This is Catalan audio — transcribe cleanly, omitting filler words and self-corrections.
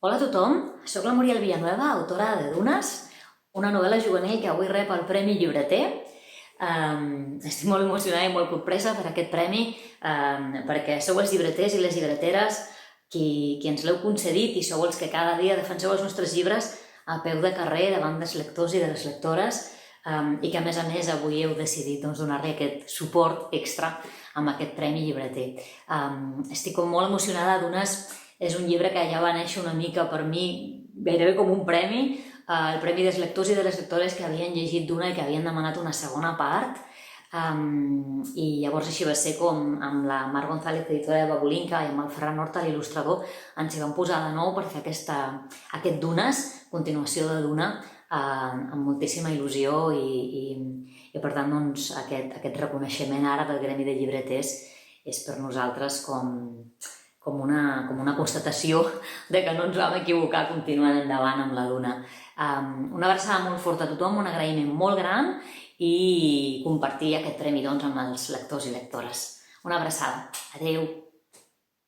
Hola a tothom, soc la Muriel Villanueva, autora de Dunes, una novel·la juvenil que avui rep el Premi Llibreter. Estic molt emocionada i molt sorpresa per aquest premi perquè sou els llibreters i les llibreteres qui ens l'heu concedit i sou els que cada dia defenseu els nostres llibres a peu de carrer davant dels lectors i de les lectores i que a més avui heu decidit donar-li aquest suport extra amb aquest Premi Llibreter. Estic molt emocionada. Dunes és un llibre que ja va néixer una mica per mi gairebé com un premi, el premi dels lectors i de les lectores que havien llegit Duna i que havien demanat una segona part. I llavors així va ser com amb la Mar González, editora de Babulinka, i amb el Ferran Horta, l'il·lustrador, ens hi vam posar de nou per fer aquest Dunes, continuació de Duna, amb moltíssima il·lusió i per tant aquest reconeixement ara del Gremi de Llibreters és per nosaltres com una constatació de que no ens vam equivocar continuant endavant amb la Duna. Una abraçada molt forta a tothom, un agraïment molt gran i compartir aquest premi amb els lectors i lectores. Una abraçada. Adéu.